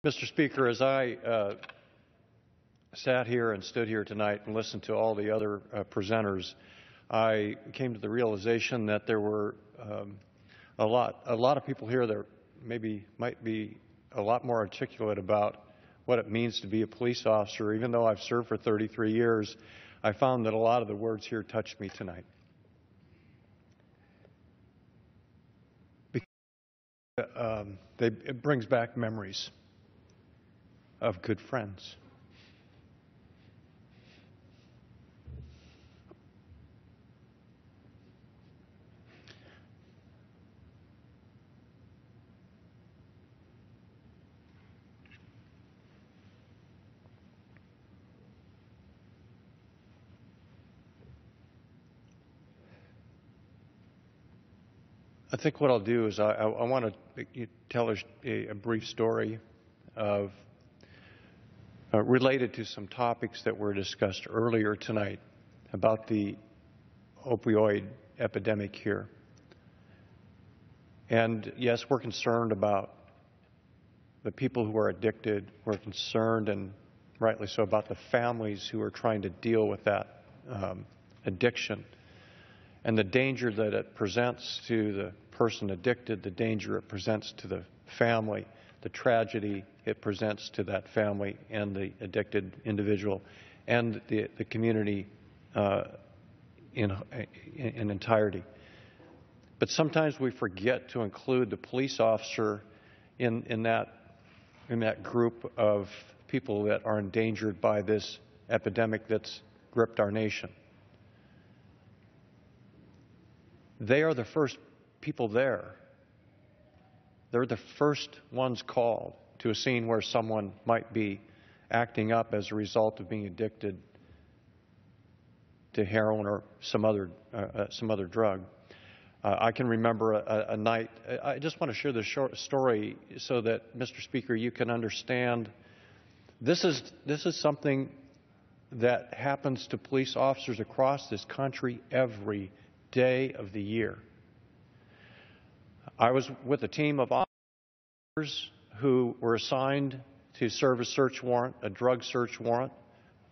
Mr. Speaker, as I sat here and stood here tonight and listened to all the other presenters, I came to the realization that there were a lot of people here that might be a lot more articulate about what it means to be a police officer. Even though I've served for 33 years, I found that a lot of the words here touched me tonight. It brings back memories of good friends. I think what I'll do is I want to tell a brief story of related to some topics that were discussed earlier tonight about the opioid epidemic here. And yes, we're concerned about the people who are addicted. We're concerned, and rightly so, about the families who are trying to deal with that addiction and the danger that it presents to the person addicted, the danger it presents to the family, the tragedy it presents to that family and the addicted individual, and the community in entirety. But sometimes we forget to include the police officer in that group of people that are endangered by this epidemic that's gripped our nation. They are the first people there. They're the first ones called to a scene where someone might be acting up as a result of being addicted to heroin or some other drug. I can remember a night. I just want to share this short story so that, Mr. Speaker, you can understand. This is something that happens to police officers across this country every day of the year. I was with a team of officers who were assigned to serve a search warrant, a drug search warrant,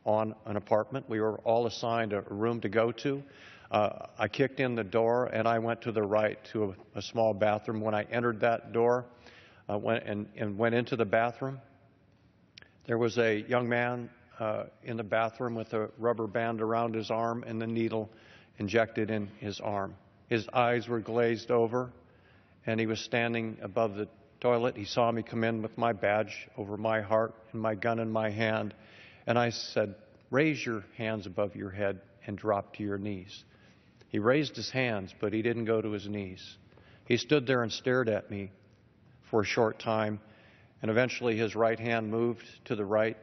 on an apartment. We were all assigned a room to go to. I kicked in the door and I went to the right to a small bathroom. When I entered that door, went into the bathroom, there was a young man in the bathroom with a rubber band around his arm and the needle injected in his arm. His eyes were glazed over, and he was standing above the toilet. He saw me come in with my badge over my heart and my gun in my hand, and I said, "Raise your hands above your head and drop to your knees." He raised his hands, but he didn't go to his knees. He stood there and stared at me for a short time, and eventually his right hand moved to the right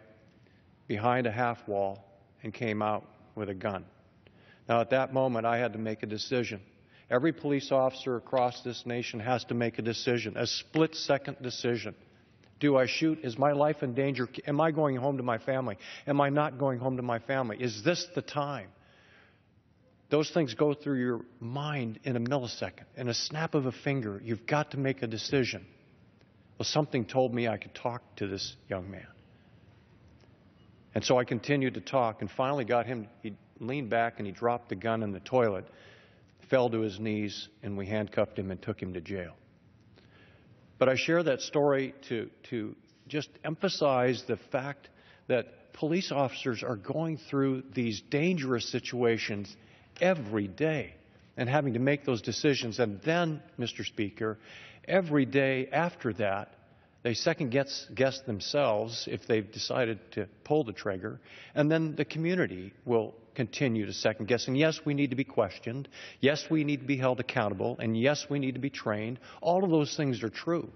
behind a half wall and came out with a gun. Now, at that moment, I had to make a decision. Every police officer across this nation has to make a decision, a split-second decision. Do I shoot? Is my life in danger? Am I going home to my family? Am I not going home to my family? Is this the time? Those things go through your mind in a millisecond. In a snap of a finger, you've got to make a decision. Well, something told me I could talk to this young man. And so I continued to talk and finally got him. He leaned back and he dropped the gun in the toilet, fell to his knees, and we handcuffed him and took him to jail. But I share that story to just emphasize the fact that police officers are going through these dangerous situations every day and having to make those decisions. And then, Mr. Speaker, every day after that, they second-guess themselves if they've decided to pull the trigger, and then the community will continue to second-guess. And yes, we need to be questioned. Yes, we need to be held accountable. And yes, we need to be trained. All of those things are true.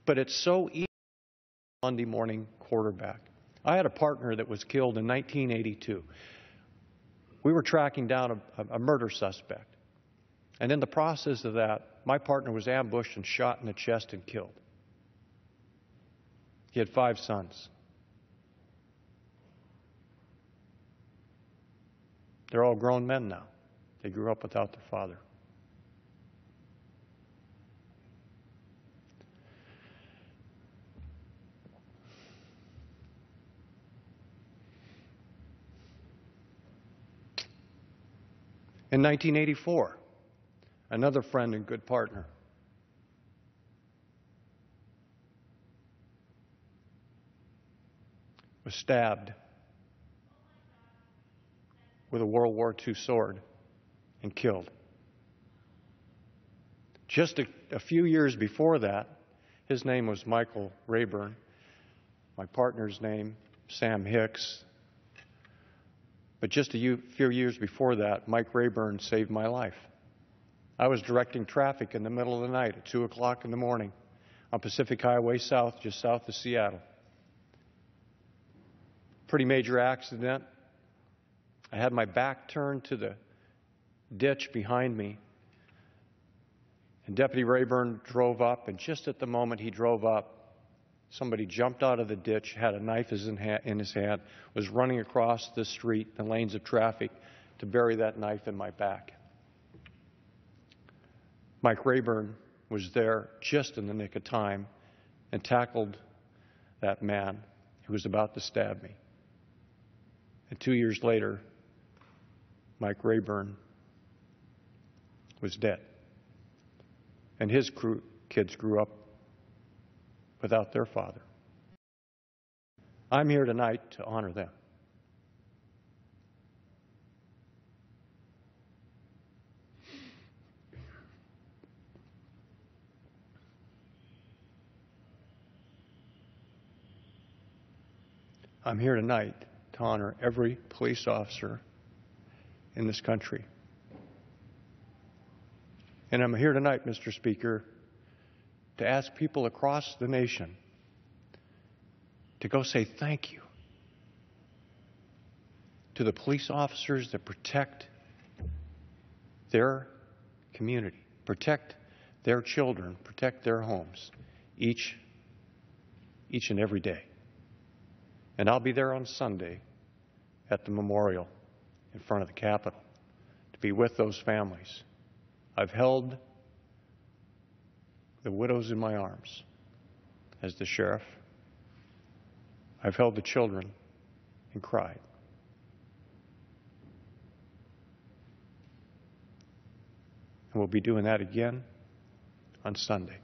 But it's so easy to be a Monday morning quarterback. I had a partner that was killed in 1982. We were tracking down a murder suspect. And in the process of that, my partner was ambushed and shot in the chest and killed. He had 5 sons. They're all grown men now. They grew up without their father. In 1984, another friend and good partner was stabbed with a World War II sword and killed. Just a few years before that, his name was Michael Rayburn. My partner's name, Sam Hicks. But just a few years before that, Mike Rayburn saved my life. I was directing traffic in the middle of the night at 2 o'clock in the morning on Pacific Highway South, just south of Seattle. Pretty major accident. I had my back turned to the ditch behind me, and Deputy Rayburn drove up, and just at the moment he drove up, somebody jumped out of the ditch, had a knife in his hand, was running across the street, the lanes of traffic, to bury that knife in my back. Mike Rayburn was there just in the nick of time and tackled that man who was about to stab me. And 2 years later, Mike Rayburn was dead. And his kids grew up without their father. I'm here tonight to honor them. I'm here tonight to honor every police officer in this country. And I'm here tonight, Mr. Speaker, to ask people across the nation to go say thank you to the police officers that protect their community, protect their children, protect their homes each and every day. And I'll be there on Sunday at the memorial in front of the Capitol to be with those families. I've held the widows in my arms as the sheriff. I've held the children and cried. And we'll be doing that again on Sunday.